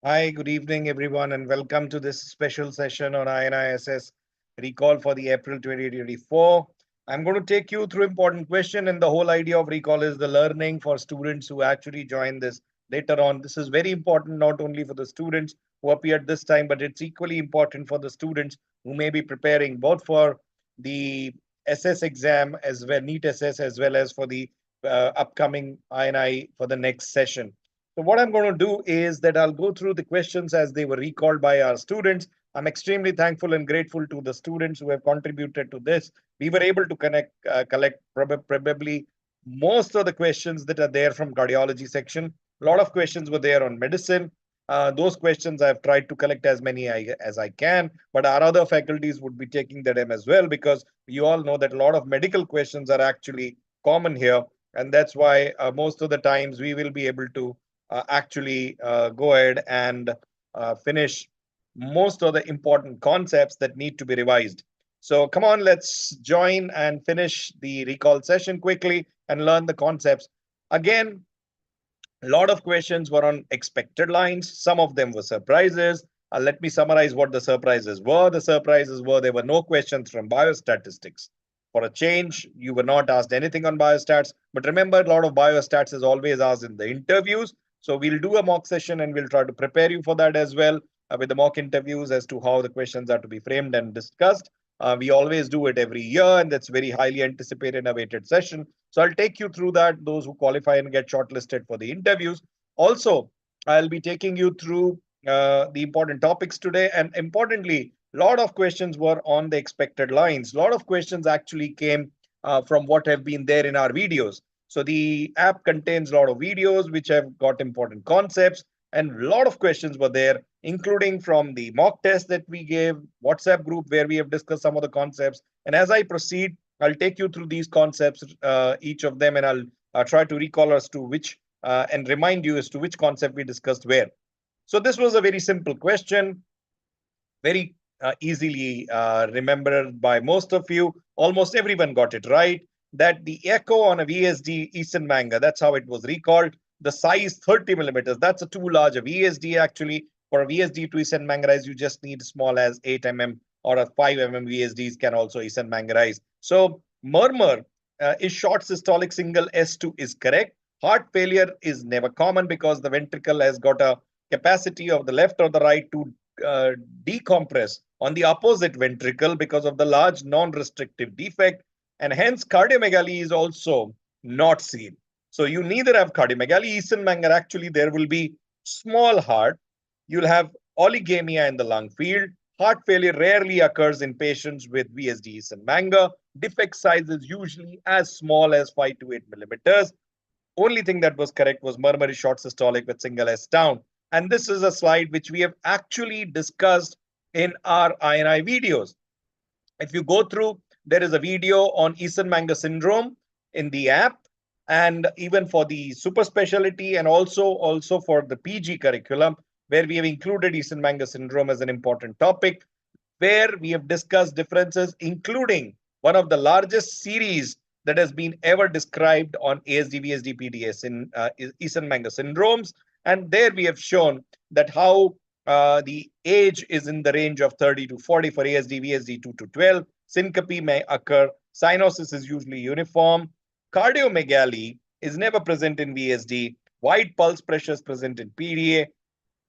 Hi, good evening, everyone, and welcome to this special session on INI SS recall for the April 2024. I'm going to take you through important question, and the whole idea of recall is the learning for students who actually join this later on. This is very important not only for the students who appeared this time, but it's equally important for the students who may be preparing both for the SS exam as well, NEET SS, as well as for the upcoming INI for the next session. So what I'm going to do is that I'll go through the questions as they were recalled by our students. I'm extremely thankful and grateful to the students who have contributed to this. We were able to collect probably most of the questions that are there from cardiology section. A lot of questions were there on medicine. Those questions I've tried to collect as many as I can, but our other faculties would be taking them as well, because you all know that a lot of medical questions are actually common here. And that's why most of the times we will be able to actually go ahead and finish most of the important concepts that need to be revised. So come on, let's join and finish the recall session quickly and learn the concepts. Again, a lot of questions were on expected lines. Some of them were surprises. Let me summarize what the surprises were. The surprises were there were no questions from biostatistics. For a change, you were not asked anything on biostats. But remember, a lot of biostats is always asked in the interviews. So we'll do a mock session and we'll try to prepare you for that as well, with the mock interviews as to how the questions are to be framed and discussed. We always do it every year, and that's very highly anticipated and awaited session. So I'll take you through that, those who qualify and get shortlisted for the interviews. Also, I'll be taking you through the important topics today. And importantly, a lot of questions were on the expected lines. A lot of questions actually came from what have been there in our videos. So the app contains a lot of videos which have got important concepts, and a lot of questions were there, including from the mock test that we gave, WhatsApp group where we have discussed some of the concepts. And as I proceed, I'll take you through these concepts, each of them, and I'll try to recall as to which and remind you as to which concept we discussed where. So this was a very simple question, very easily remembered by most of you. Almost everyone got it right. That the echo on a VSD Eastern manga, that's how it was recalled. The size 30 millimeters, that's a too large a VSD actually. For a VSD to Eastern mangarize, you just need small as 8 mm or a 5 mm VSDs can also Eastern mangarize. So murmur is short systolic single S2 is correct. Heart failure is never common because the ventricle has got a capacity of the left or the right to uh, decompress on the opposite ventricle because of the large non-restrictive defect, and hence cardiomegaly is also not seen. So you neither have cardiomegaly, Eastern Manger, actually there will be small heart. You'll have oligemia in the lung field. Heart failure rarely occurs in patients with VSD Eastern Manger. Defect size is usually as small as 5 to 8 millimeters. Only thing that was correct was murmur is short systolic with single S down. And this is a slide which we have actually discussed in our INI videos. If you go through, there is a video on Eastern-Manger syndrome in the app, and even for the super specialty, and also for the PG curriculum, where we have included Eastern-Manger syndrome as an important topic, where we have discussed differences, including one of the largest series that has been ever described on ASD, VSD, PDS in Eastern-Manger syndromes. And there we have shown that how the age is in the range of 30 to 40 for ASD, VSD 2 to 12. Syncope may occur. Cyanosis is usually uniform. Cardiomegaly is never present in VSD. Wide pulse pressure is present in PDA.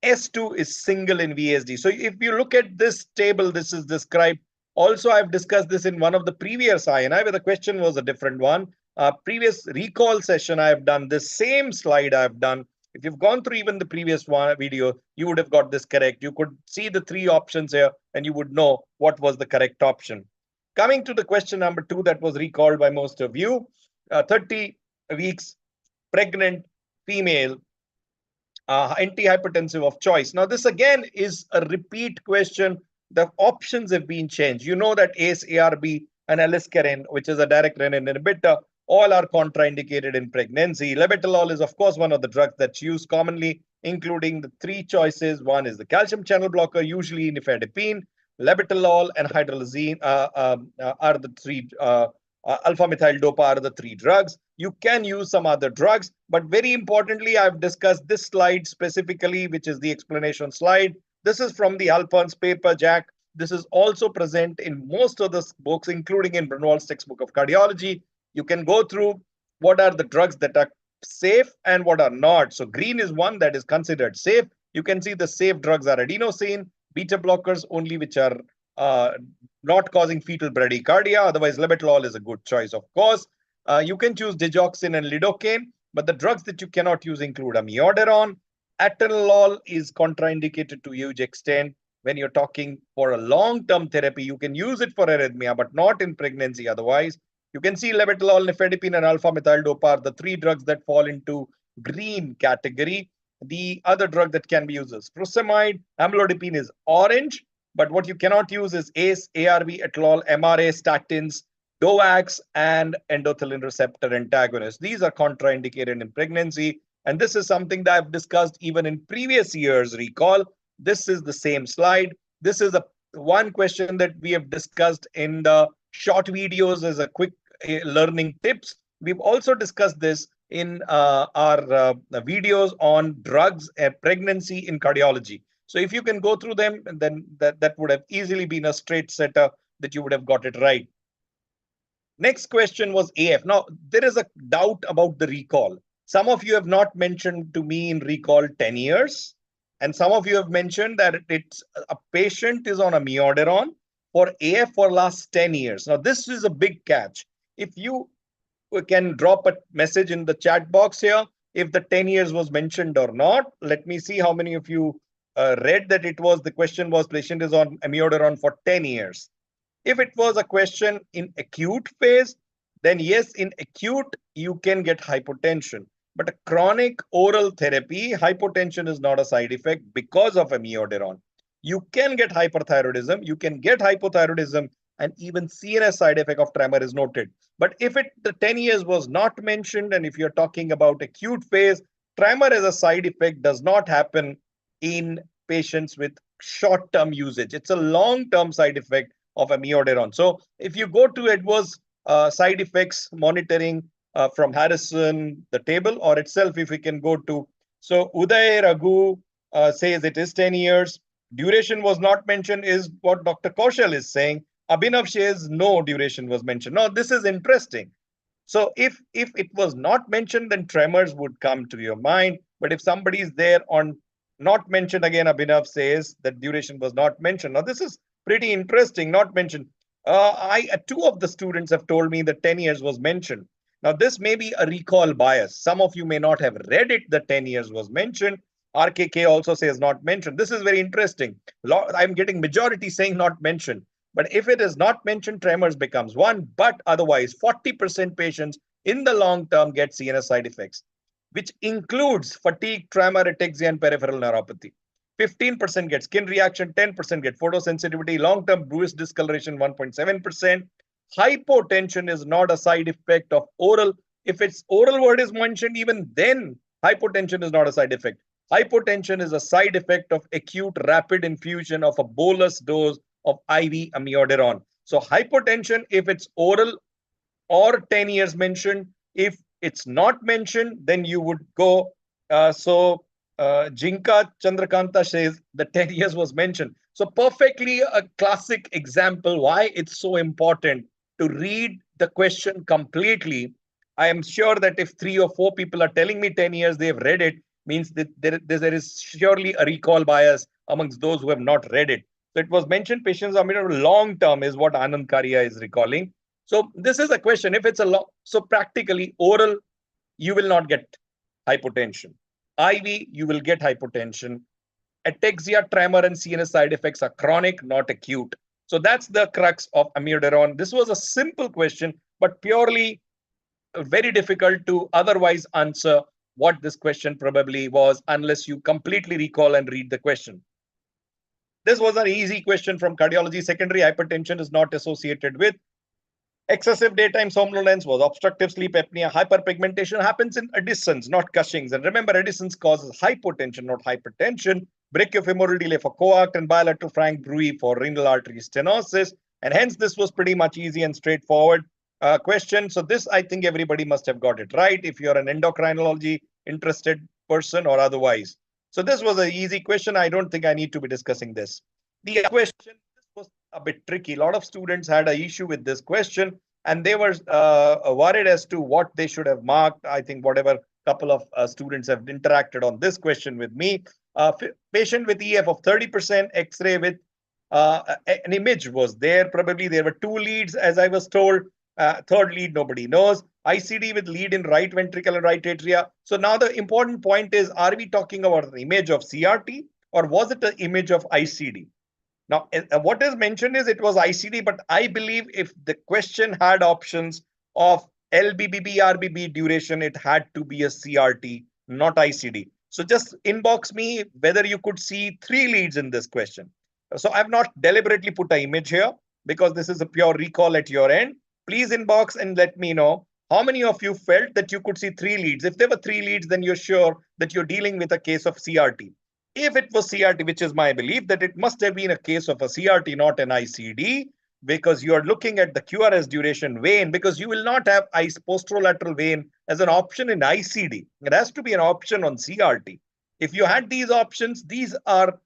S2 is single in VSD. So if you look at this table, this is described. Also, I've discussed this in one of the previous INI where the question was a different one. Previous recall session, I have done this same slide I've done. If you've gone through even the previous one video, you would have got this correct. You could see the three options here and you would know what was the correct option. Coming to the question number 2 that was recalled by most of you, 30 weeks pregnant female, antihypertensive of choice. Now, this again is a repeat question. The options have been changed. You know that ACE, ARB, and aliskiren, which is a direct renin inhibitor, all are contraindicated in pregnancy. Labetalol is, of course, one of the drugs that's used commonly, including the three choices. One is the calcium channel blocker, usually nifedipine. Labetalol and hydralazine are the three alpha methyl dopa are the three drugs. You can use some other drugs, but very importantly, I've discussed this slide specifically, which is the explanation slide. This is from the Alphonse paper, Jack. This is also present in most of the books, including in Brunwald's textbook of cardiology. You can go through what are the drugs that are safe and what are not. So green is one that is considered safe. You can see the safe drugs are adenosine, beta blockers only, which are not causing fetal bradycardia. Otherwise, labetalol is a good choice, of course. You can choose digoxin and lidocaine, but the drugs that you cannot use include amiodarone. Atenolol is contraindicated to a huge extent. When you're talking for a long-term therapy, you can use it for arrhythmia, but not in pregnancy otherwise. You can see labetalol, nifedipine, and alpha-methyl dopa are the three drugs that fall into green category. The other drug that can be used is furosemide. Amlodipine is orange, but what you cannot use is ACE, ARB, etolol, MRA, statins, DOACs, and endothelin receptor antagonists. These are contraindicated in pregnancy, and this is something that I've discussed even in previous years. Recall, this is the same slide. This is one question that we have discussed in the short videos as a quick learning tips. We've also discussed this in our videos on drugs and pregnancy in cardiology. So if you can go through them, then that would have easily been a straight setter that you would have got it right. Next question was AF. Now, there is a doubt about the recall. Some of you have not mentioned to me in recall 10 years. And some of you have mentioned that it's a patient is on amiodarone for AF for last 10 years. Now, this is a big catch. If you can drop a message in the chat box here, if the 10 years was mentioned or not. Let me see how many of you read that it was, the question was patient is on amiodarone for 10 years. If it was a question in acute phase, then yes, in acute, you can get hypotension. But a chronic oral therapy, hypotension is not a side effect because of amiodarone. You can get hyperthyroidism, you can get hypothyroidism, and even CNS side effect of tremor is noted. But if the 10 years was not mentioned, and if you're talking about acute phase, tremor as a side effect does not happen in patients with short-term usage. It's a long-term side effect of amiodarone. So if you go to adverse side effects monitoring from Harrison, the table, or itself, if we can go to, so Uday Raghu says it is 10 years. Duration was not mentioned is what Dr. Kaushal is saying. Abhinav says no duration was mentioned. Now, this is interesting. So if it was not mentioned, then tremors would come to your mind. But if somebody is there on not mentioned, again, Abhinav says that duration was not mentioned. Now, this is pretty interesting, not mentioned. Two of the students have told me that 10 years was mentioned. Now, this may be a recall bias. Some of you may not have read it, that 10 years was mentioned. RKK also says not mentioned. This is very interesting. I'm getting majority saying not mentioned. But if it is not mentioned, tremors becomes one. But otherwise, 40% patients in the long term get CNS side effects, which includes fatigue, tremor, ataxia, and peripheral neuropathy. 15% get skin reaction, 10% get photosensitivity, long-term bruise discoloration, 1.7%. Hypotension is not a side effect of oral. If its oral word is mentioned, even then, hypotension is not a side effect. Hypotension is a side effect of acute rapid infusion of a bolus dose of IV amiodarone. So hypotension, if it's oral or 10 years mentioned, if it's not mentioned, then you would go. Jinka Chandrakanta says the 10 years was mentioned. So perfectly a classic example why it's so important to read the question completely. I am sure that if 3 or 4 people are telling me 10 years, they've read it, means that there is surely a recall bias amongst those who have not read it. So it was mentioned patients are long term is what Anand Karia is recalling. So this is a question. If it's so practically oral, you will not get hypotension. IV, you will get hypotension. Ataxia, tremor, and CNS side effects are chronic, not acute. So that's the crux of amiodarone. This was a simple question, but purely very difficult to otherwise answer what this question probably was unless you completely recall and read the question. This was an easy question from cardiology. Secondary hypertension is not associated with excessive daytime somnolence, was obstructive sleep apnea. Hyperpigmentation happens in Addison's, not Cushing's. And remember, Addison's causes hypotension, not hypertension. Brachiofemoral delay for coact and bilateral frank bruit for renal artery stenosis. And hence, this was pretty much easy and straightforward. question. So this, I think everybody must have got it right if you're an endocrinology interested person or otherwise. So this was an easy question. I don't think I need to be discussing this. The other question, this was a bit tricky. A lot of students had an issue with this question and they were worried as to what they should have marked. I think whatever couple of students have interacted on this question with me. Patient with EF of 30%, X-ray with an image was there. Probably there were two leads, as I was told. Third lead, nobody knows. ICD with lead in right ventricle and right atria. So now the important point is, are we talking about an image of CRT or was it an image of ICD? Now, what is mentioned is it was ICD, but I believe if the question had options of LBBB, RBB duration, it had to be a CRT, not ICD. So just inbox me whether you could see three leads in this question. So I've not deliberately put an image here because this is a pure recall at your end. Please inbox and let me know how many of you felt that you could see three leads. If there were three leads, then you're sure that you're dealing with a case of CRT. If it was CRT, which is my belief, that it must have been a case of a CRT, not an ICD, because you are looking at the QRS duration vein, because you will not have posterolateral vein as an option in ICD. It has to be an option on CRT. If you had these options, these are,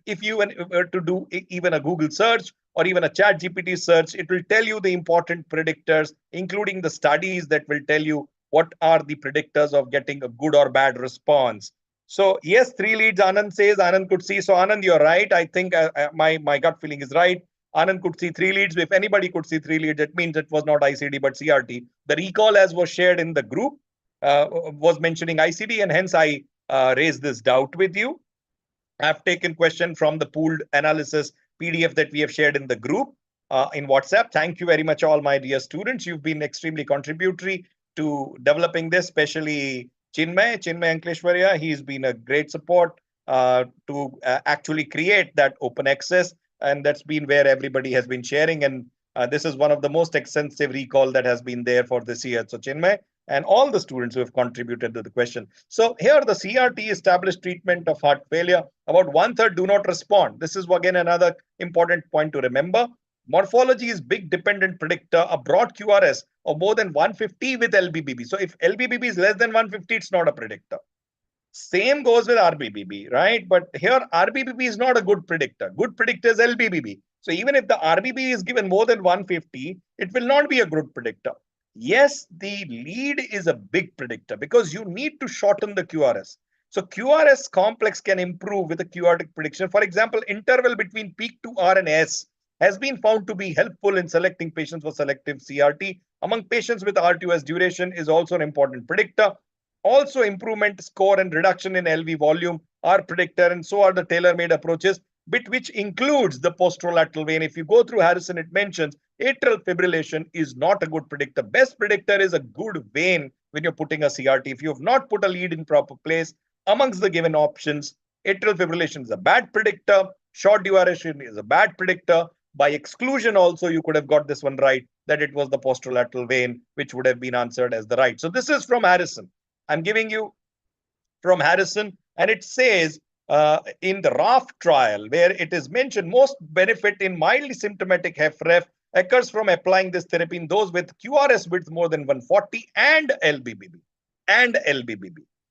if you were to do even a Google search or even a chat GPT search, it will tell you the important predictors, including the studies that will tell you what are the predictors of getting a good or bad response. So yes, three leads, Anand says. Anand could see. So Anand, you're right. I think my gut feeling is right. Anand could see three leads. If anybody could see three leads, it means it was not ICD but CRT. The recall, as was shared in the group, was mentioning ICD, and hence I raised this doubt with you. I've taken question from the pooled analysis PDF that we have shared in the group in WhatsApp. Thank you very much, all my dear students. You've been extremely contributory to developing this, especially Chinmay Ankleshwarya. He's been a great support to actually create that open access. And that's been where everybody has been sharing. And this is one of the most extensive recall that has been there for this year. So Chinmay, and all the students who have contributed to the question. So here the CRT established treatment of heart failure. About 1/3 do not respond. This is again another important point to remember. Morphology is big dependent predictor. A broad QRS of more than 150 with LBBB. So if LBBB is less than 150, it's not a predictor. Same goes with RBBB, right? But here RBBB is not a good predictor. Good predictor is LBBB. So even if the RBB is given more than 150, it will not be a good predictor. Yes, the lead is a big predictor because you need to shorten the QRS. So QRS complex can improve with a QRT prediction. For example, interval between peak to R and S has been found to be helpful in selecting patients for selective CRT. Among patients with R2S duration is also an important predictor. Also, improvement score and reduction in LV volume are predictor, and so are the tailor-made approaches, which includes the posterolateral vein. If you go through Harrison, it mentions atrial fibrillation is not a good predictor. Best predictor is a good vein when you're putting a CRT. If you have not put a lead in proper place amongst the given options, atrial fibrillation is a bad predictor. Short duration is a bad predictor. By exclusion also, you could have got this one right, that it was the posterolateral vein, which would have been answered as the right. So this is from Harrison. I'm giving you from Harrison, and it says in the RAF trial, where it is mentioned, most benefit in mildly symptomatic HFrEF occurs from applying this therapy in those with QRS width more than 140 and LBBB.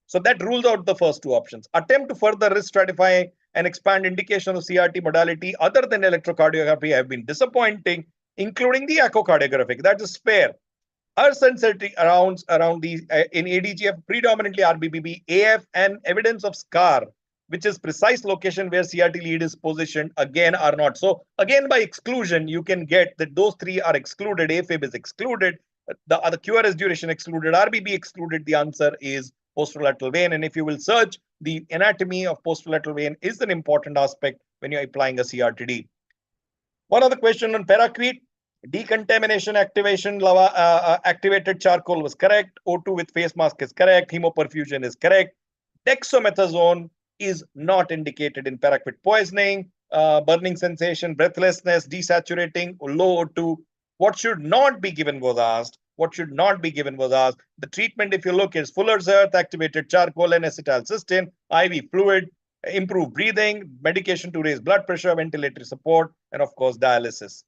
So that rules out the first two options. Attempt to further risk stratify and expand indication of CRT modality other than electrocardiography have been disappointing, including the echocardiographic. That is fair. Uncertainty around these in ADGF, predominantly RBBB, AF, and evidence of scar, which is precise location where CRT lead is positioned, again are not. So again, by exclusion, you can get that those three are excluded. AFib is excluded, the other QRS duration excluded, RBB excluded. The answer is posterolateral vein. And if you will search, the anatomy of posterolateral vein is an important aspect when you're applying a CRTD. One other question on Paraquat. Decontamination activation, activated charcoal was correct. O2 with face mask is correct. Hemoperfusion is correct. Dexamethasone is not indicated in Paraquat poisoning. Burning sensation, breathlessness, desaturating, low O2. What should not be given was asked. What should not be given was asked. The treatment, if you look, is Fuller's Earth, activated charcoal, and acetylcysteine, IV fluid, improved breathing, medication to raise blood pressure, ventilatory support, and of course, dialysis.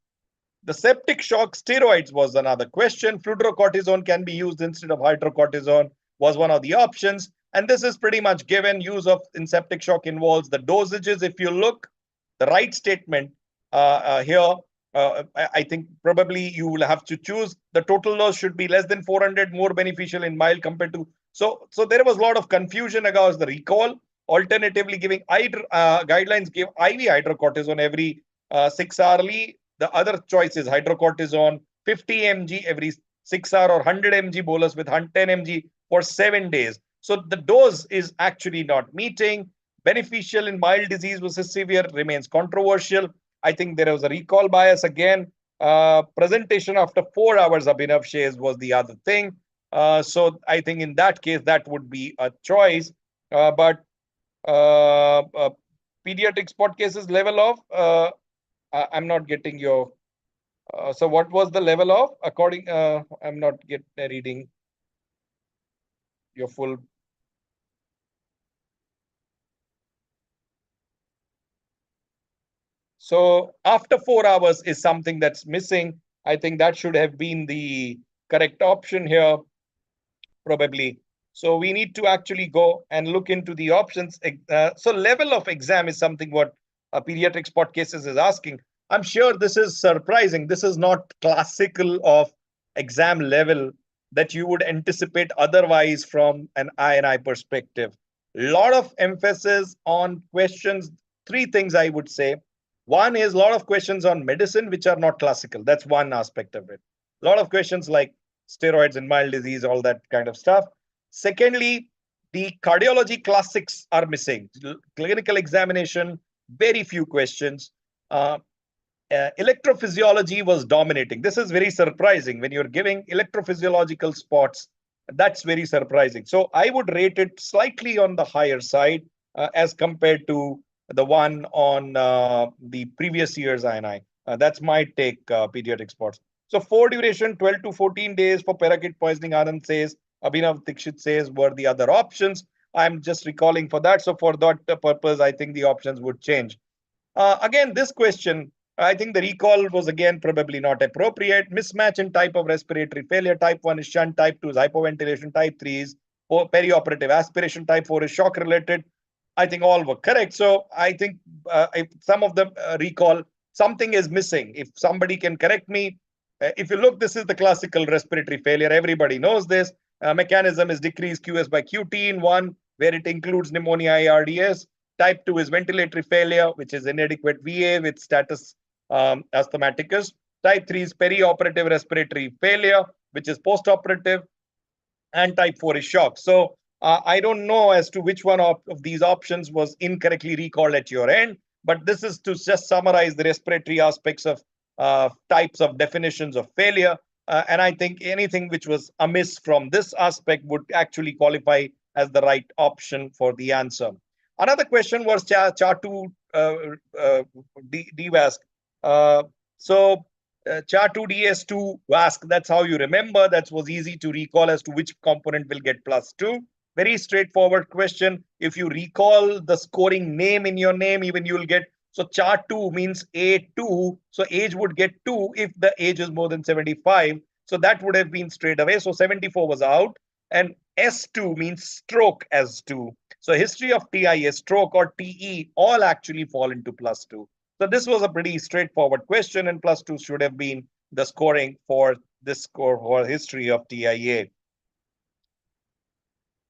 The septic shock steroids was another question. Fludrocortisone can be used instead of hydrocortisone was one of the options. And this is pretty much given. Use of in septic shock involves the dosages. If you look, the right statement here, I think probably you will have to choose the total dose should be less than 400, more beneficial in mild compared to. So there was a lot of confusion about the recall. Alternatively, giving guidelines give IV hydrocortisone every 6 hourly. The other choice is hydrocortisone 50 mg every 6 hour or 100 mg bolus with 10 mg for 7 days. So the dose is actually not meeting. Beneficial in mild disease versus severe remains controversial. I think there was a recall bias again. Presentation after 4 hours of enough shares was the other thing. So I think in that case, that would be a choice. But pediatric spot cases level of, I'm not getting your, so what was the level of according, I'm not reading your full. So after 4 hours is something that's missing. I think that should have been the correct option here, probably. So we need to actually go and look into the options. So level of exam is something what pediatric spot cases is asking. I'm sure this is surprising. This is not classical of exam level that you would anticipate otherwise from an INI perspective. Lot of emphasis on questions. Three things I would say. One is a lot of questions on medicine, which are not classical. That's one aspect of it. A lot of questions like steroids in mild disease, all that kind of stuff. Secondly, the cardiology classics are missing. Clinical examination, very few questions. Electrophysiology was dominating. This is very surprising when you're giving electrophysiological spots. That's very surprising. So I would rate it slightly on the higher side as compared to the one on the previous year's INI. That's my take, pediatric spots. So for duration, 12 to 14 days for Paraquat poisoning, Anand says, Abhinav Dikshit says were the other options. I'm just recalling for that. So for that purpose, I think the options would change. Again, this question, I think the recall was again probably not appropriate. Mismatch in type of respiratory failure. Type 1 is shunt, type 2 is hypoventilation, type 3 is perioperative aspiration, type 4 is shock related. I think all were correct. So I think if some of them recall, something is missing. If somebody can correct me, if you look, this is the classical respiratory failure. Everybody knows this. Mechanism is decreased QS by QT in 1, where it includes pneumonia ARDS. Type 2 is ventilatory failure, which is inadequate VA with status asthmaticus. Type 3 is perioperative respiratory failure, which is postoperative. And type 4 is shock. So I don't know as to which one of these options was incorrectly recalled at your end, but this is to just summarize the respiratory aspects of types of definitions of failure. And I think anything which was amiss from this aspect would actually qualify as the right option for the answer. Another question was CHA2 DVASC. So CHA2 DS2 VASC, that's how you remember. That was easy to recall as to which component will get +2. Very straightforward question. If you recall the scoring name in your name, even you'll get, so CHA2 means A2. So age would get 2 if the age is more than 75. So that would have been straight away. So 74 was out. And S2 means stroke as 2. So history of TIA, stroke or TE, all actually fall into +2. So this was a pretty straightforward question, and +2 should have been the scoring for this score for history of TIA.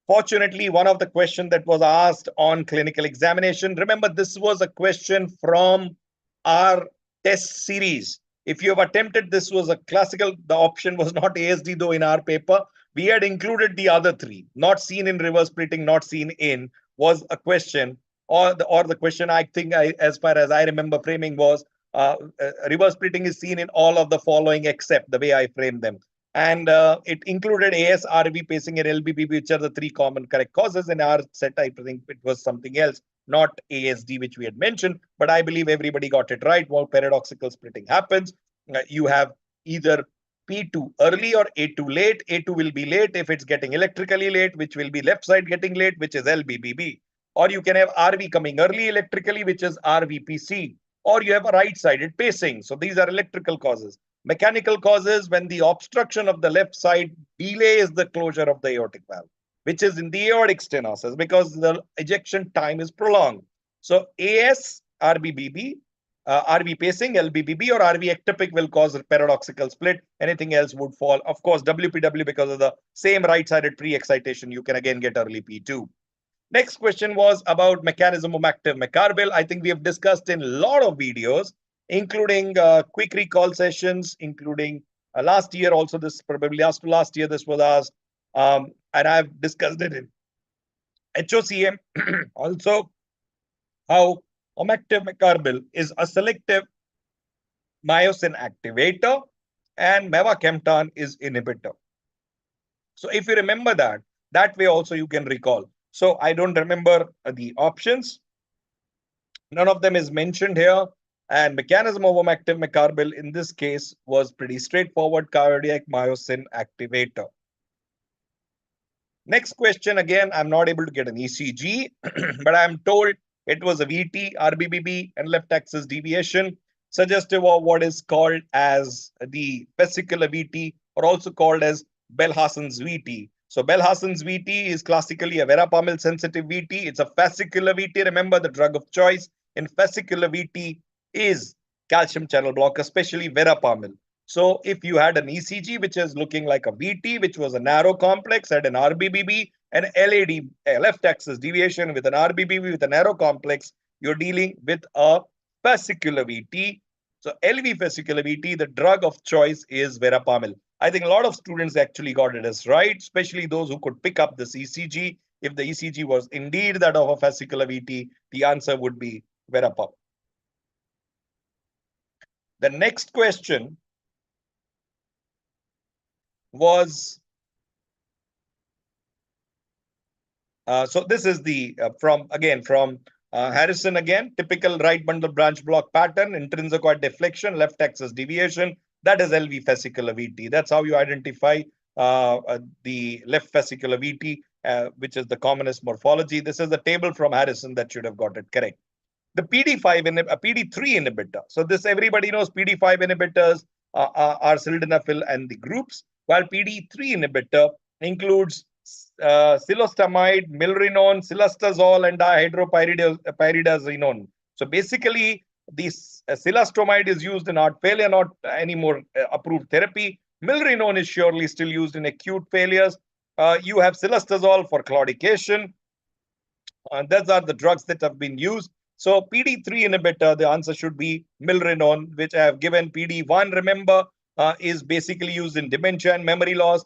Fortunately, one of the questions that was asked on clinical examination, remember this was a question from our test series. If you have attempted, this was a classical, the option was not ASD though in our paper. We had included the other three, not seen in reverse splitting, not seen in, was a question, or the question I think as far as I remember framing was, reverse splitting is seen in all of the following except the way I framed them. And it included AS, RV, pacing, and LBB, which are the three common correct causes. In our set, I think it was something else, not ASD, which we had mentioned. But I believe everybody got it right. While paradoxical splitting happens, you have either P2 early or A2 late. A2 will be late if it's getting electrically late, which will be left side getting late, which is LBBB. Or you can have RV coming early electrically, which is RVPC. Or you have a right-sided pacing. So these are electrical causes. Mechanical causes when the obstruction of the left side delays the closure of the aortic valve, which is in the aortic stenosis because the ejection time is prolonged. So AS, RBBB, RV pacing, LBBB, or RV ectopic will cause a paradoxical split. Anything else would fall. Of course, WPW, because of the same right-sided pre-excitation, you can again get early P2. Next question was about mechanism of active mecarbil. I think we have discussed in a lot of videos, including quick recall sessions, including last year also. This probably last year this was asked, and I've discussed it in HOCM also, how omective mecarbil is a selective myosin activator and mevacamtan is inhibitor. So if you remember that way also you can recall. So I don't remember the options. None of them is mentioned here. And mechanism of active mecarbil in this case was pretty straightforward, cardiac myosin activator. Next question, again, I'm not able to get an ECG, but I'm told it was a VT, RBBB, and left axis deviation, suggestive of what is called as the vesicular VT, or also called as Bell-Hassen's VT. So Bell-Hassen's VT is classically a verapamil sensitive VT. It's a fascicular VT. Remember, the drug of choice in fascicular VT is calcium channel blocker, especially verapamil. So if you had an ECG, which is looking like a VT, which was a narrow complex, had an RBBB, an LAD, a left axis deviation with an RBBB with a narrow complex, you're dealing with a fascicular VT. So LV fascicular VT, the drug of choice is verapamil. I think a lot of students actually got it as right, especially those who could pick up this ECG. If the ECG was indeed that of a fascicular VT, the answer would be verapamil. The next question was, so this is the from Harrison again, typical right bundle branch block pattern, intrinsic deflection, left axis deviation. That is LV fascicular VT. That's how you identify the left fascicular VT, which is the commonest morphology. This is the table from Harrison that should have got it correct. The PD5 PD3 inhibitor. So this everybody knows PD5 inhibitors are sildenafil and the groups, while PD3 inhibitor includes silostamide, milrinone, silastazole, and dihydropyridazole. So basically, this silostamide is used in heart failure, not any more approved therapy. Milrinone is surely still used in acute failures. You have silastazole for claudication. Those are the drugs that have been used. So PD3 inhibitor, the answer should be milrinone, which I have given. PD1, remember, is basically used in dementia and memory loss.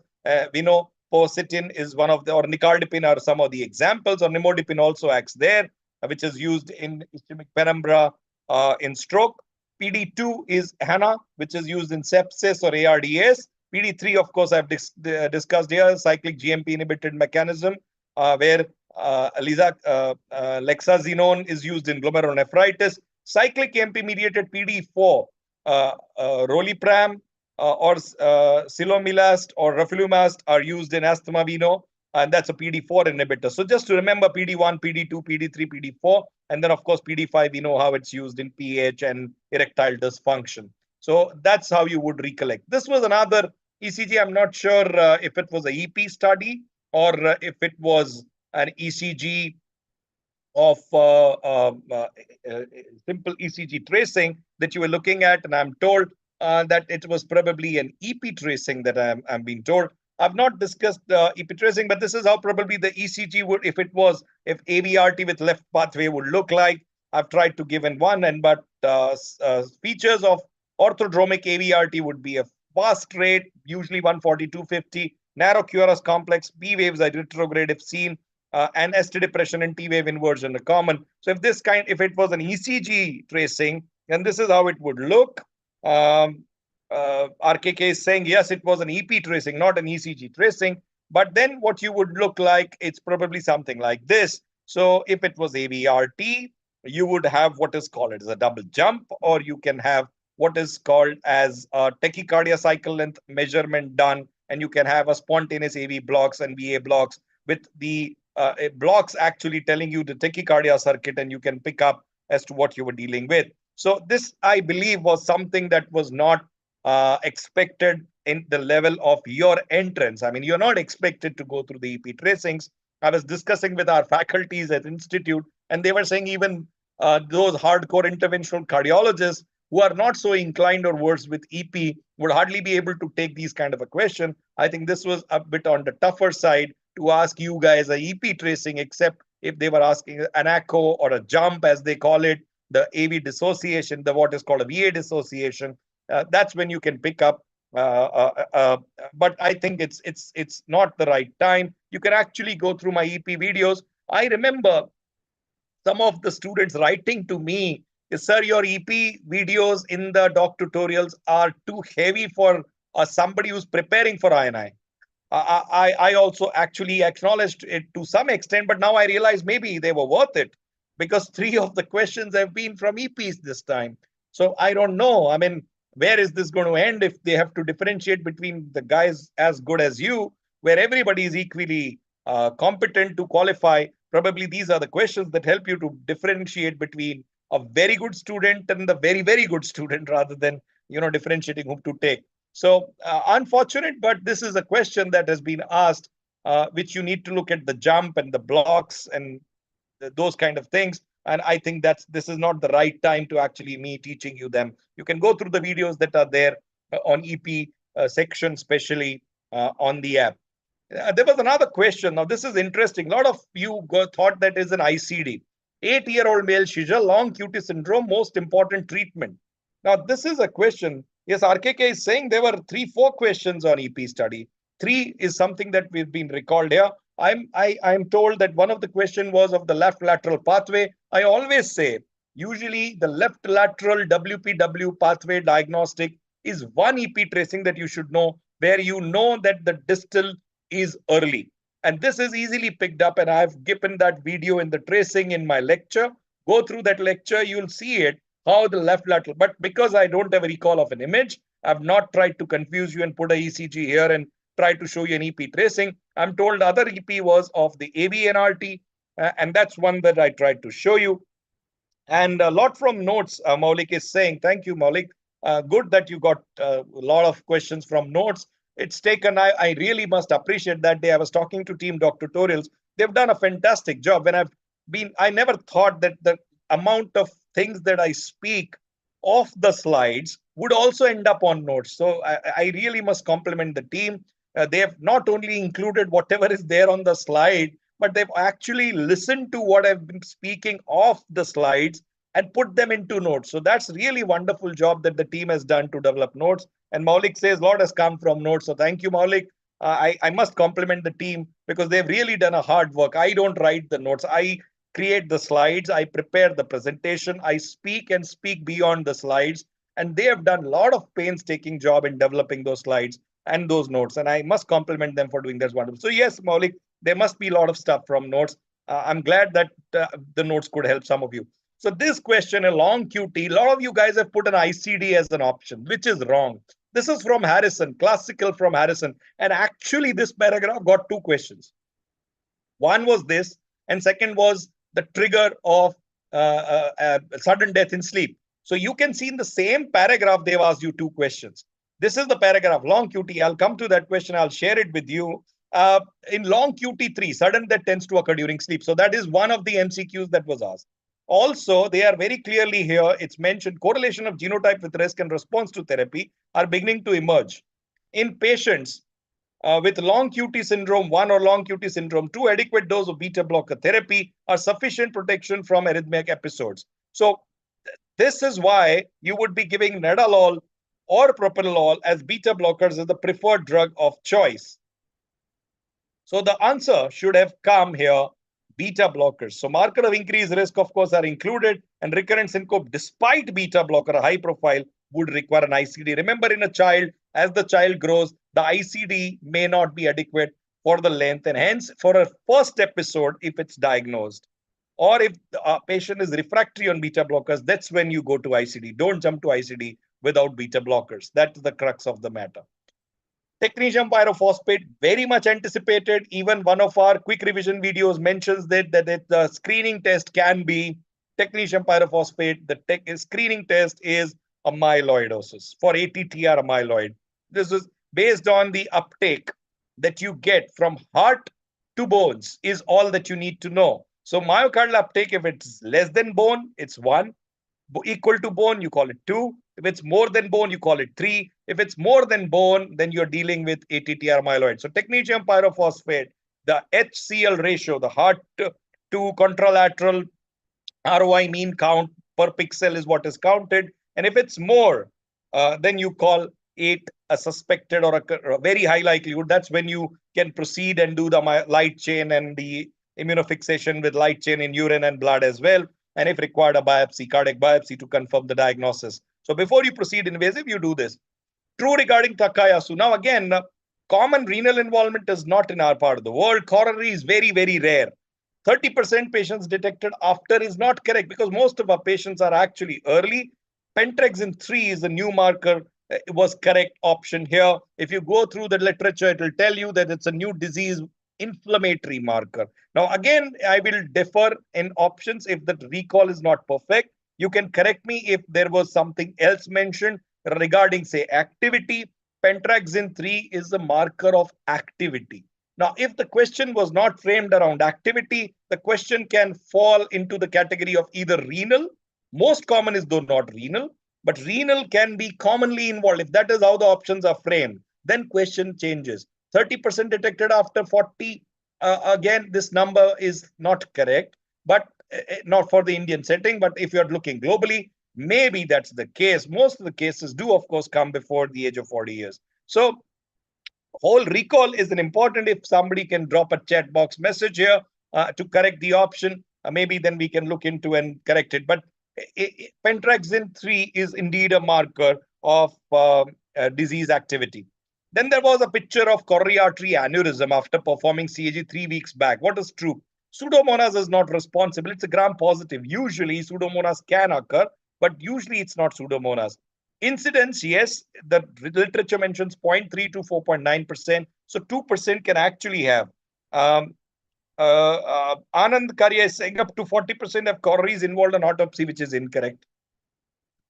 We know Pocitin is one of the, or nicardipine are some of the examples, or nimodipine also acts there, which is used in ischemic penumbra in stroke. PD2 is HANA, which is used in sepsis or ARDS. PD3, of course, I've discussed here, cyclic GMP inhibited mechanism, where lexazinone is used in glomerulonephritis. Cyclic AMP mediated PD4, rolipram or silomilast or roflumast are used in asthma, we know, and that's a PD4 inhibitor. So just to remember PD1, PD2, PD3, PD4, and then of course PD5, we know how it's used in PH and erectile dysfunction. So that's how you would recollect. This was another ECG. I'm not sure if it was a EP study or if it was an ECG of simple ECG tracing that you were looking at, and I'm told that it was probably an EP tracing that I'm being told. I've not discussed EP tracing, but this is how probably the ECG would, if AVRT with left pathway would look like. I've tried to give in one, and but features of orthodromic AVRT would be a fast rate, usually 140, 250, narrow QRS complex, P waves are retrograde if seen, and ST depression and T wave inversion are common. So if it was an ECG tracing, then this is how it would look. RKK is saying, yes, it was an EP tracing, not an ECG tracing. But then what you would look like, it's probably something like this. So if it was AVRT, you would have what is called as a double jump, or you can have what is called as a tachycardia cycle length measurement done, and you can have a spontaneous AV blocks and VA blocks with the blocks actually telling you the tachycardia circuit, and you can pick up as to what you were dealing with. So this, I believe, was something that was not expected in the level of your entrance. I mean, you're not expected to go through the EP tracings. I was discussing with our faculties at Institute, and they were saying even those hardcore interventional cardiologists who are not so inclined or versed with EP would hardly be able to take these kind of a question. I think this was a bit on the tougher side to ask you guys a EP tracing, except if they were asking an echo or a jump, as they call it, the AV dissociation, the what is called a VA dissociation. That's when you can pick up. But I think it's not the right time. You can actually go through my EP videos. I remember some of the students writing to me, sir, your EP videos in the doc tutorials are too heavy for somebody who's preparing for INI. I also actually acknowledged it to some extent, but now I realize maybe they were worth it because three of the questions have been from EPs this time. So I don't know. I mean, where is this going to end if they have to differentiate between the guys as good as you, where everybody is equally competent to qualify? Probably these are the questions that help you to differentiate between a very good student and the very, very good student rather than, differentiating whom to take. So unfortunate, but this is a question that has been asked, which you need to look at the jump and the blocks and those kind of things. And I think this is not the right time to actually me teaching you them. You can go through the videos that are there on EP section, especially on the app. There was another question. Now, this is interesting. A lot of you thought that is an ICD. 8-year-old male seizure, long QT syndrome, most important treatment. Now, this is a question. Yes, RKK is saying there were 3-4 questions on EP study. 3 is something that we've been recalled here. I'm told that one of the question was of the left lateral pathway. I always say, usually the left lateral WPW pathway diagnostic is one EP tracing that you should know, where you know that the distal is early. And this is easily picked up, and I've given that video in the tracing in my lecture. Go through that lecture, you'll see it, how the left lateral. But because I don't have a recall of an image, I've not tried to confuse you and put a ECG here and try to show you an EP tracing. I'm told the other EP was of the AVNRT, and that's one that I tried to show you. And a lot from notes, Maulik is saying. Thank you, Maulik. Good that you got a lot of questions from notes. It's taken, I really must appreciate that day. I was talking to Team DocTutorials. They've done a fantastic job. When I never thought that the amount of things that I speak off the slides would also end up on notes. So I really must compliment the team. They have not only included whatever is there on the slide, but they've actually listened to what I've been speaking off the slides and put them into notes. So that's really wonderful job that the team has done to develop notes. And Maulik says a lot has come from notes. So thank you, Maulik. I must compliment the team because they've really done a hard work. I don't write the notes. I create the slides. I prepare the presentation. I speak and speak beyond the slides. And they have done a lot of painstaking job in developing those slides and those notes. And I must compliment them for doing that wonderful. So yes, Maulik, there must be a lot of stuff from notes. I'm glad that the notes could help some of you. So this question, a long QT, a lot of you guys have put an ICD as an option, which is wrong. This is from Harrison, classical from Harrison. And actually, this paragraph got 2 questions. One was this, and second was the trigger of sudden death in sleep. So you can see in the same paragraph, they've asked you 2 questions. This is the paragraph, long QT. I'll come to that question. I'll share it with you. In long QT3, sudden death tends to occur during sleep. So that is one of the MCQs that was asked. Also, they are very clearly here. It's mentioned correlation of genotype with risk and response to therapy are beginning to emerge. In patients with long QT syndrome 1 or long QT syndrome 2, adequate dose of beta blocker therapy are sufficient protection from arrhythmic episodes. So this is why you would be giving nadolol or propranolol as beta blockers as the preferred drug of choice. So the answer should have come here, beta blockers. So marker of increased risk, of course, are included, and recurrent syncope despite beta blocker, a high profile, would require an ICD. Remember, in a child, as the child grows, the ICD may not be adequate for the length, and hence for a first episode, if it's diagnosed, or if the patient is refractory on beta blockers, that's when you go to ICD. Don't jump to ICD without beta blockers. That's the crux of the matter. Technetium pyrophosphate, very much anticipated. Even one of our quick revision videos mentions that the screening test can be technetium pyrophosphate. The screening test is amyloidosis, for ATTR amyloid. This is based on the uptake that you get from heart to bones is all that you need to know. So myocardial uptake, if it's less than bone, it's 1. Equal to bone, you call it 2. If it's more than bone, you call it 3. If it's more than bone, then you're dealing with ATTR amyloid. So technetium pyrophosphate, the HCl ratio, the heart to contralateral ROI mean count per pixel is what is counted. And if it's more, then you call it a suspected or a very high likelihood. That's when you can proceed and do the light chain and the immunofixation with light chain in urine and blood as well. And if required, a biopsy, cardiac biopsy to confirm the diagnosis. So before you proceed invasive, you do this. True regarding Takayasu. Now again, common renal involvement is not in our part of the world. Coronary is very, very rare. 30% patients detected after is not correct because most of our patients are actually early. Pentraxin 3 is the new marker. It was correct option here. If you go through the literature, it will tell you that it's a new disease inflammatory marker. Now, again, I will differ in options if the recall is not perfect. You can correct me if there was something else mentioned regarding, say, activity. Pentraxin 3 is the marker of activity. Now, if the question was not framed around activity, the question can fall into the category of either renal. Most common is though not renal, but renal can be commonly involved. If that is how the options are framed, then question changes. 30% detected after 40. Again, this number is not correct, but not for the Indian setting. But if you're looking globally, maybe that's the case. Most of the cases do, of course, come before the age of 40 years. So whole recall is an important. If somebody can drop a chat box message here to correct the option, maybe then we can look into and correct it. But Pentraxin 3 is indeed a marker of disease activity. Then there was a picture of coronary artery aneurysm after performing CAG 3 weeks back. What is true? Pseudomonas is not responsible. It's a gram positive. Usually Pseudomonas can occur, but usually it's not Pseudomonas. Incidence, yes, the literature mentions 0.3 to 4.9%. So 2% can actually have. Anand Karya is saying up to 40% of coronaries involved in autopsy, which is incorrect.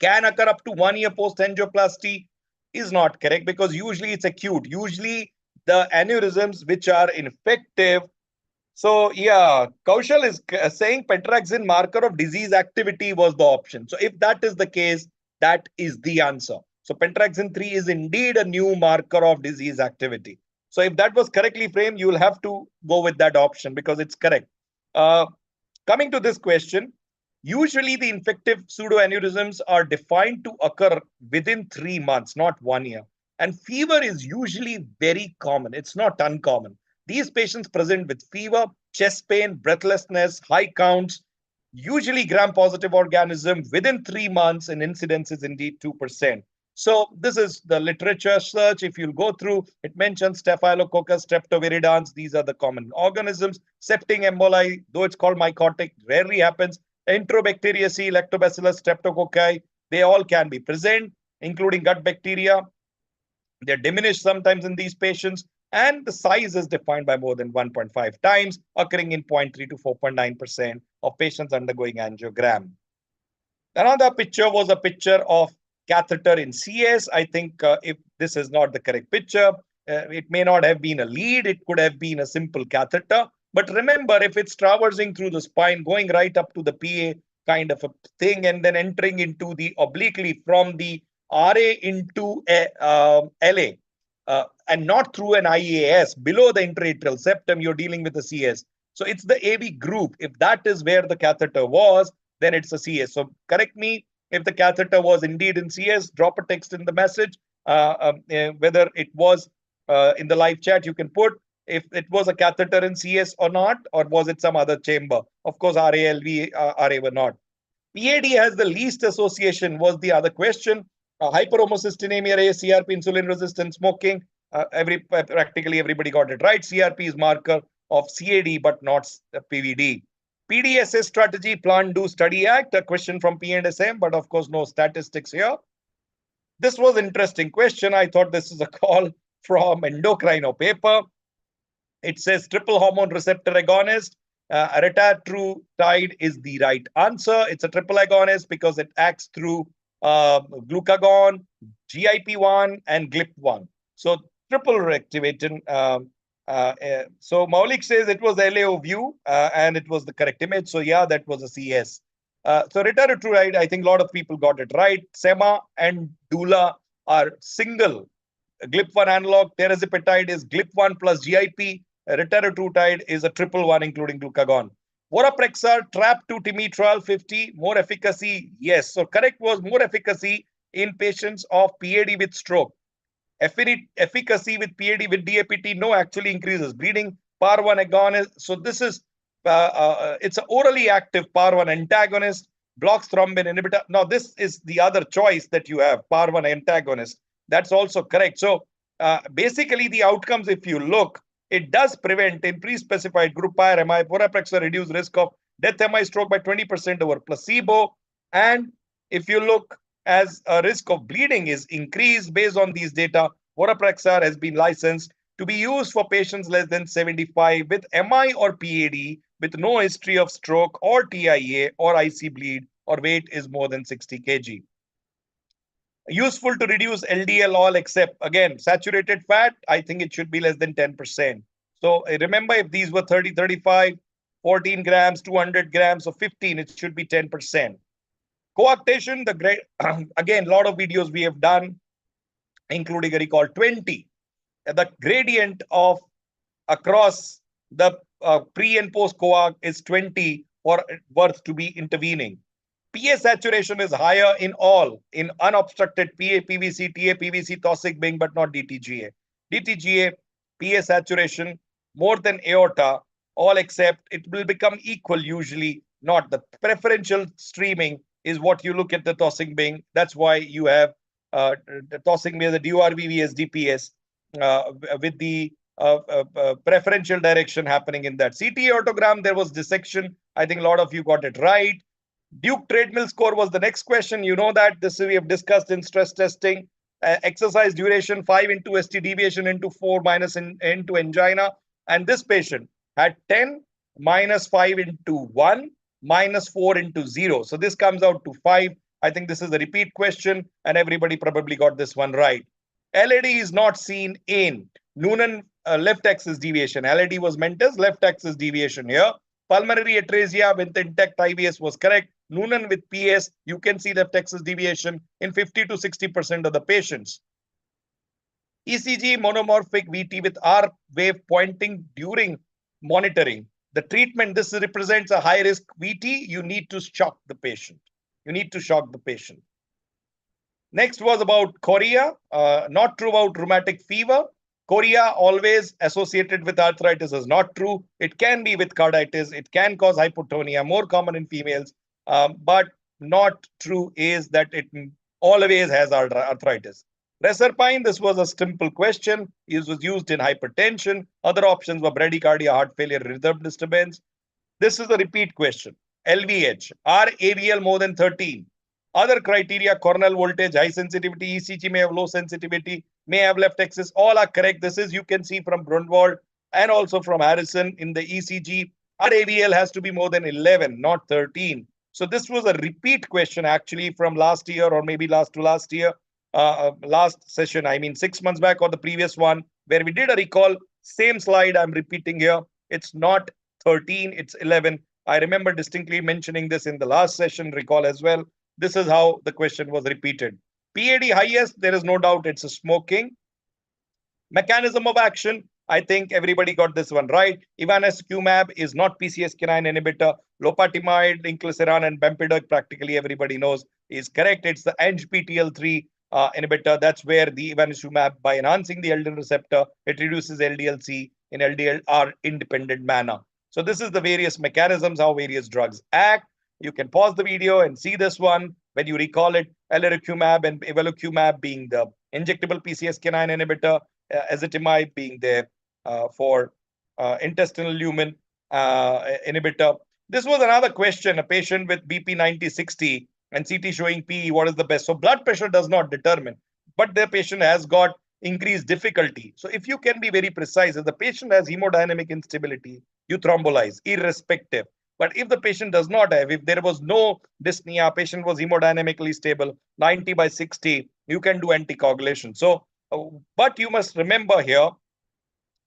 Can occur up to 1 year post angioplasty is not correct because usually it's acute. Usually the aneurysms which are infective. So yeah, Kaushal is saying Pentraxin marker of disease activity was the option. So if that is the case, that is the answer. So Pentraxin 3 is indeed a new marker of disease activity. So if that was correctly framed, you will have to go with that option because it's correct. Coming to this question, usually the infective pseudoaneurysms are defined to occur within 3 months, not 1 year. And fever is usually very common. It's not uncommon. These patients present with fever, chest pain, breathlessness, high counts, usually gram-positive organism within 3 months, and incidence is indeed 2%. So this is the literature search. If you'll go through, it mentions Staphylococcus streptoviridans. These are the common organisms. Septic emboli, though it's called mycotic, rarely happens. Enterobacteriaceae, Lactobacillus, Streptococci, they all can be present, including gut bacteria. They're diminished sometimes in these patients. And the size is defined by more than 1.5 times, occurring in 0.3 to 4.9% of patients undergoing angiogram. Another picture was a picture of catheter in CS. I think if this is not the correct picture, it may not have been a lead. It could have been a simple catheter. But remember, if it's traversing through the spine, going right up to the PA kind of a thing, and then entering into the obliquely from the RA into LA, and not through an IAS, below the interatrial septum, you're dealing with the CS. So it's the AV group. If that is where the catheter was, then it's a CS. So correct me if the catheter was indeed in CS, drop a text in the message. Whether it was in the live chat, you can put if it was a catheter in CS or not, or was it some other chamber? Of course, RALV, RA were not. PAD has the least association was the other question. Hyperhomocystinemia, CRP, insulin resistant, smoking. Practically everybody got it right. CRP is marker of CAD, but not PVD. PDSS strategy, plan, do, study, act. A question from P&SM, but of course no statistics here. This was interesting question. I thought this is a call from Endocrino paper. It says triple hormone receptor agonist. Retatrutide is the right answer. It's a triple agonist because it acts through glucagon, GIP1, and GLP1. So triple activating. So Maulik says it was LAO view and it was the correct image. So yeah, that was a CS. So retatrutide, I think a lot of people got it right. SEMA and DULA are single GLP-1 analog. Tirzepatide is GLP-1 plus GIP. Retatrutide is a triple one, including glucagon. Voraprexar, TRAP2 Timitral 50, more efficacy. Yes. So correct was more efficacy in patients of PAD with stroke. Efficacy with PAD with DAPT, no, actually increases bleeding. PAR1 agonist. So this is, it's an orally active PAR1 antagonist, blocks thrombin inhibitor. Now this is the other choice that you have, PAR1 antagonist. That's also correct. So basically the outcomes, if you look, it does prevent in pre-specified group PIR MI, Voraprexar reduce risk of death MI stroke by 20% over placebo. And if you look, as a risk of bleeding is increased based on these data, Voraprexar has been licensed to be used for patients less than 75 with MI or PAD with no history of stroke or TIA or IC bleed or weight is more than 60 kg. Useful to reduce LDL all except, again, saturated fat, I think it should be less than 10%. So remember, if these were 30, 35, 14 grams, 200 grams, or 15, it should be 10%. Coarctation, the great, again, a lot of videos we have done, including a recall 20. The gradient of across the pre and post coarc is 20 for worth to be intervening. PA saturation is higher in all, in unobstructed PA, PVC, TA, PVC, Taussig Bing, but not DTGA. DTGA, PA saturation more than aorta, all except it will become equal usually, not the preferential streaming is what you look at the Taussig Bing. That's why you have the Taussig Bing, the DURVVS, DPS, with the preferential direction happening in that. CT aortogram, there was dissection. I think a lot of you got it right. Duke treadmill score was the next question. You know that this we have discussed in stress testing. Exercise duration 5 into ST deviation into 4 minus into angina. And this patient had 10 minus 5 into 1 minus 4 into 0. So this comes out to 5. I think this is a repeat question and everybody probably got this one right. LAD is not seen in Noonan left axis deviation. LAD was meant as left axis deviation here. Pulmonary atresia with intact IVS was correct. Noonan with PS, you can see left axis deviation in 50 to 60% of the patients. ECG monomorphic VT with R wave pointing during monitoring. The treatment, this represents a high risk VT. You need to shock the patient. You need to shock the patient. Next was about chorea, not true about rheumatic fever. Chorea always associated with arthritis is not true. It can be with carditis. It can cause hypotonia, more common in females. But not true is that it always has arthritis. Reserpine, this was a simple question. It was used in hypertension. Other options were bradycardia, heart failure, rhythm disturbance. This is a repeat question. LVH, are AVL more than 13? Other criteria, coronal voltage, high sensitivity, ECG may have low sensitivity, may have left axis, all are correct. This is, you can see from Brunwald and also from Harrison in the ECG. Our AVL has to be more than 11, not 13. So this was a repeat question actually from last year or maybe last year, last session, I mean 6 months back or the previous one, where we did a recall, same slide I'm repeating here. It's not 13, it's 11. I remember distinctly mentioning this in the last session recall as well. This is how the question was repeated. PAD highest, there is no doubt it's a smoking. Mechanism of action, I think everybody got this one right. Ivanescumab is not PCSK9 inhibitor. Lopatimide, inclisiran, and bempedoic, practically everybody knows, is correct. It's the ANGPTL3 inhibitor. That's where the ivanescumab, by enhancing the LDL receptor, it reduces LDL-C in LDLR independent manner. So this is the various mechanisms, how various drugs act. You can pause the video and see this one when you recall it. Alirocumab and evolocumab being the injectable PCSK9 inhibitor, ezetimibe being there for intestinal lumen inhibitor. This was another question, a patient with BP 90-60 and CT showing PE, what is the best? So blood pressure does not determine, but the patient has got increased difficulty. So if you can be very precise, if the patient has hemodynamic instability, you thrombolize irrespective. But if the patient does not have, if there was no dyspnea, patient was hemodynamically stable, 90/60, you can do anticoagulation. So, but you must remember here,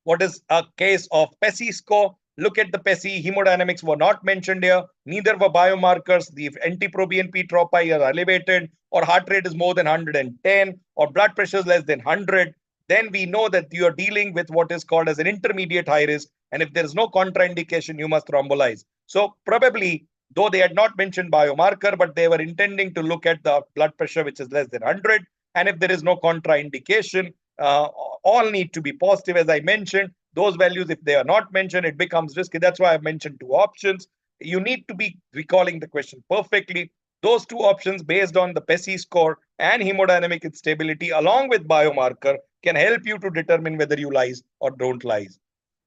what is a case of PESI score? Look at the PESI. Hemodynamics were not mentioned here. Neither were biomarkers. The NT-proBNP tropi are elevated, or heart rate is more than 110, or blood pressure is less than 100. Then we know that you are dealing with what is called as an intermediate high risk. And if there is no contraindication, you must thrombolize. So probably, though they had not mentioned biomarker, but they were intending to look at the blood pressure, which is less than 100. And if there is no contraindication, all need to be positive, as I mentioned. Those values, if they are not mentioned, it becomes risky. That's why I've mentioned two options. You need to be recalling the question perfectly. Those two options, based on the PESI score and hemodynamic instability, along with biomarker, can help you to determine whether you lies or don't lies.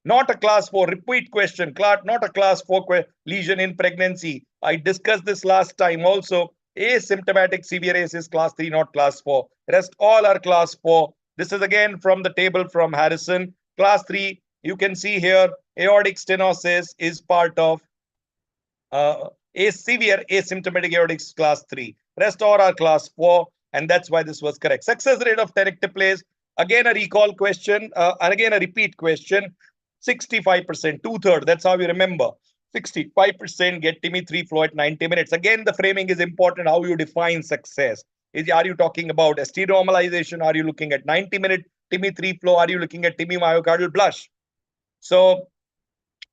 Not a class 4 repeat question, not a class 4 lesion in pregnancy. I discussed this last time also. Asymptomatic severe AS is class 3, not class 4. Rest all are class 4. This is again from the table from Harrison. Class 3, you can see here, aortic stenosis is part of a severe asymptomatic aortic class 3. Rest all are class 4, and that's why this was correct. Success rate of tenecteplase, again a recall question, and again a repeat question. 65%, two-thirds, that's how you remember. 65% get TIMI-3 flow at 90 minutes. Again, the framing is important, how you define success. Are you talking about ST normalization? Are you looking at 90-minute TIMI-3 flow? Are you looking at TIMI myocardial blush? So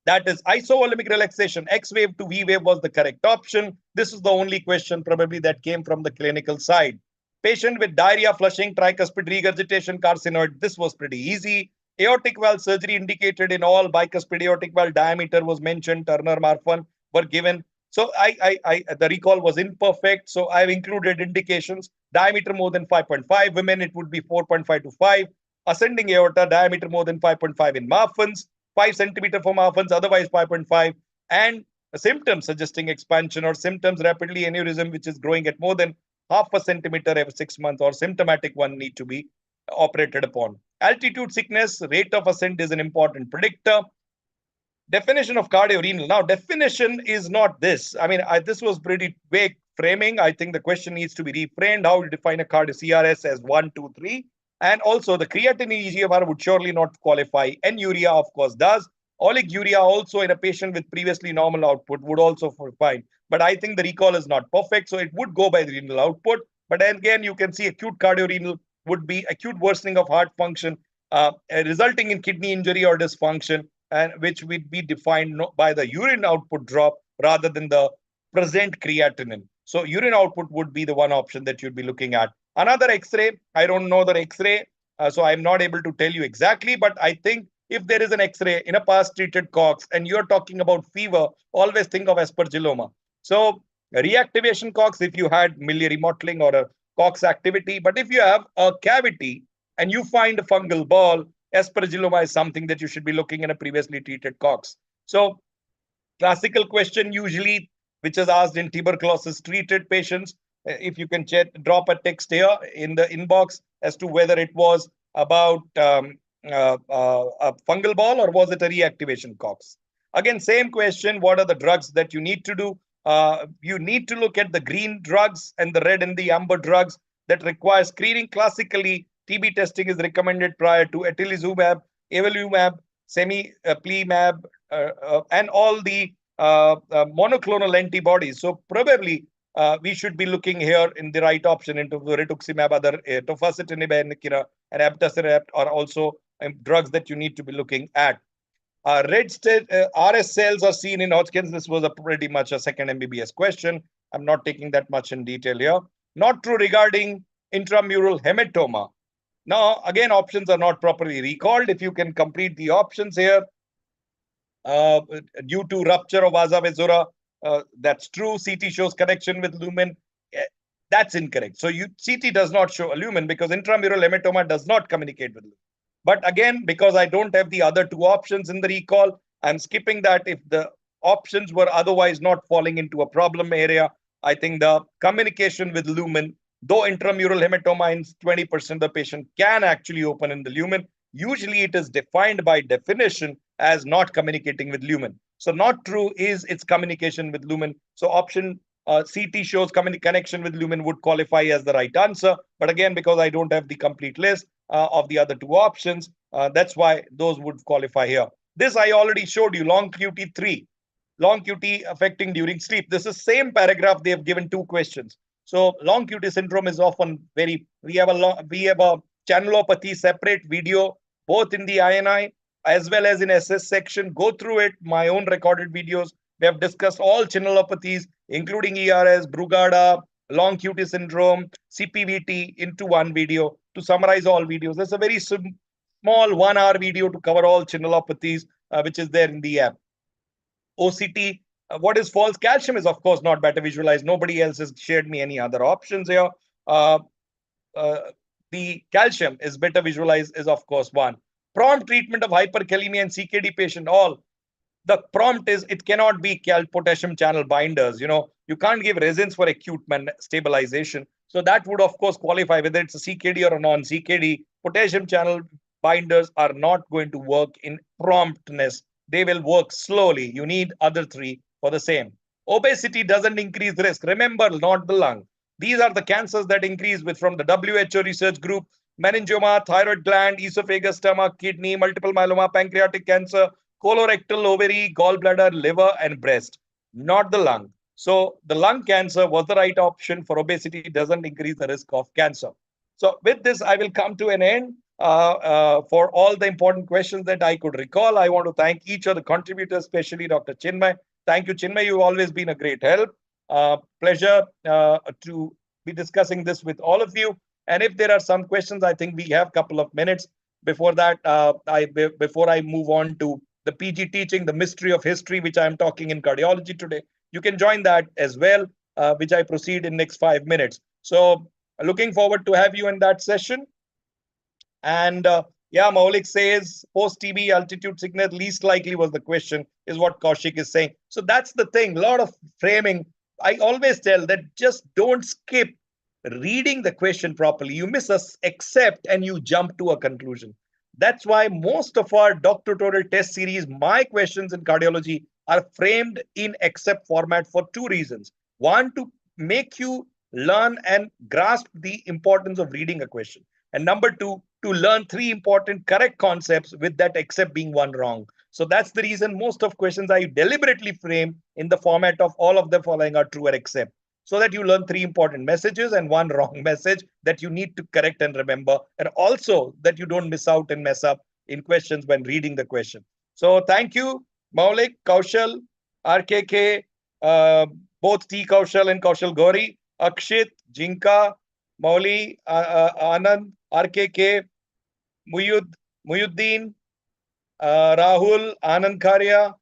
that is isovolumic relaxation. X wave to V wave was the correct option. This is the only question probably that came from the clinical side. Patient with diarrhea, flushing, tricuspid regurgitation, carcinoid. This was pretty easy. Aortic valve surgery indicated in all. Bicuspid aortic valve diameter was mentioned. Turner Marfan were given. So the recall was imperfect. So I've included indications. Diameter more than 5.5. Women, it would be 4.5 to 5. Ascending aorta, diameter more than 5.5 in Marfan's. 5 centimeter for Marfan's, otherwise 5.5. And symptoms suggesting expansion, or symptoms rapidly aneurysm, which is growing at more than half a centimeter every 6 months, or symptomatic one, need to be operated upon. Altitude sickness, rate of ascent is an important predictor. Definition of cardiorenal. Now, definition is not this. I mean, this was pretty vague framing. I think the question needs to be reframed. How to define a CRS as 1, 2, 3. And also, the creatinine EGFR would surely not qualify. Urea, of course, does. Oliguria also in a patient with previously normal output would also fine. But I think the recall is not perfect, so it would go by the renal output. But again, you can see acute cardiorenal would be acute worsening of heart function, resulting in kidney injury or dysfunction, and which would be defined by the urine output drop rather than the present creatinine. So urine output would be the one option that you'd be looking at. Another X-ray, I don't know the X-ray, so I'm not able to tell you exactly, but I think if there is an X-ray in a past treated COX and you're talking about fever, always think of aspergilloma. So reactivation COX, if you had miliary mottling or a COX activity, but if you have a cavity and you find a fungal ball, aspergilloma is something that you should be looking in a previously treated COX. So classical question usually, which is asked in tuberculosis treated patients, if you can drop a text here in the inbox as to whether it was about a fungal ball or was it a reactivation COX. Again, same question, what are the drugs that you need to do? You need to look at the green drugs and the red and the amber drugs that require screening. Classically, TB testing is recommended prior to atezolizumab, avelumab, semiplimab, and all the monoclonal antibodies. So probably we should be looking here in the right option into rituximab, other tofacitinib and abatacept are also drugs that you need to be looking at. Red state RS cells are seen in Hodgkin's. This was pretty much a second MBBS question. I'm not taking that much in detail here. Not true regarding intramural hematoma. Now, again, options are not properly recalled. If you can complete the options here, due to rupture of vasa vasorum, that's true. CT shows connection with lumen. That's incorrect. So CT does not show a lumen because intramural hematoma does not communicate with lumen. But again, because I don't have the other two options in the recall, I'm skipping that. If the options were otherwise not falling into a problem area, I think the communication with lumen, though intramural hematoma in 20% of the patient can actually open in the lumen, usually it is defined by definition as not communicating with lumen. So not true is its communication with lumen. So option CT shows connection with lumen would qualify as the right answer. But again, because I don't have the complete list of the other two options, that's why those would qualify here. This I already showed you, long QT3, long QT affecting during sleep. This is same paragraph. They have given two questions. So long QT syndrome is often we have a channelopathy separate video both in the INI as well as in SS section. Go through it. My own recorded videos. We have discussed all channelopathies, including ERS, Brugada, long QT syndrome, CPVT into one video to summarize all videos. There's a very small 1 hour video to cover all channelopathies, which is there in the app. OCT, what is false calcium is of course not better visualized. Nobody else has shared me any other options here. Uh, the calcium is better visualized is of course one. Prompt treatment of hyperkalemia and CKD patient, all the prompt is it cannot be potassium channel binders. You can't give resins for acute stabilization. So that would of course qualify whether it's a CKD or a non-CKD. Potassium channel binders are not going to work in promptness. They will work slowly. You need other three for the same. Obesity doesn't increase risk. Remember, not the lung. These are the cancers that increase with from the WHO research group: meningioma, thyroid gland, esophagus, stomach, kidney, multiple myeloma, pancreatic cancer, colorectal, ovary, gallbladder, liver, and breast, not the lung. So the lung cancer was the right option for obesity. It doesn't increase the risk of cancer. So with this, I will come to an end. For all the important questions that I could recall, I want to thank each of the contributors, especially Dr. Chinmay. Thank you, Chinmay. You've always been a great help. Pleasure to be discussing this with all of you. And if there are some questions, I think we have a couple of minutes. Before that, before I move on to the PG teaching, the mystery of history, which I'm talking in cardiology today, you can join that as well, which I proceed in next 5 minutes. So looking forward to have you in that session. And yeah, Maulik says post-TB altitude sickness least likely was the question, is what Kaushik is saying. So that's the thing. A lot of framing. I always tell that just don't skip reading the question properly. You miss a accept and you jump to a conclusion. That's why most of our doctutorial test series, my questions in cardiology, are framed in accept format for two reasons. One, to make you learn and grasp the importance of reading a question. And number two, to learn three important correct concepts with that except being one wrong. So that's the reason most of questions I deliberately frame in the format of all of the following are true or except, so that you learn three important messages and one wrong message that you need to correct and remember, and also that you don't miss out and mess up in questions when reading the question. So thank you, Maulik, Kaushal, RKK, both T. Kaushal and Kaushal Gori, Akshit, Jinka, Mauli, Anand, RKK, Muyuddin, Rahul, Anand Kharia,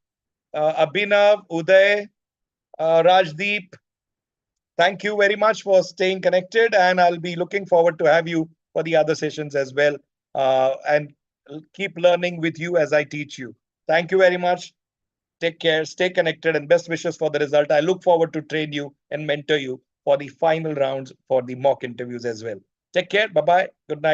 Abhinav, Uday, Rajdeep. Thank you very much for staying connected, and I'll be looking forward to have you for the other sessions as well, and keep learning with you as I teach you. Thank you very much. Take care, stay connected, and best wishes for the result. I look forward to train you and mentor you for the final rounds for the mock interviews as well. Take care. Bye-bye. Good night.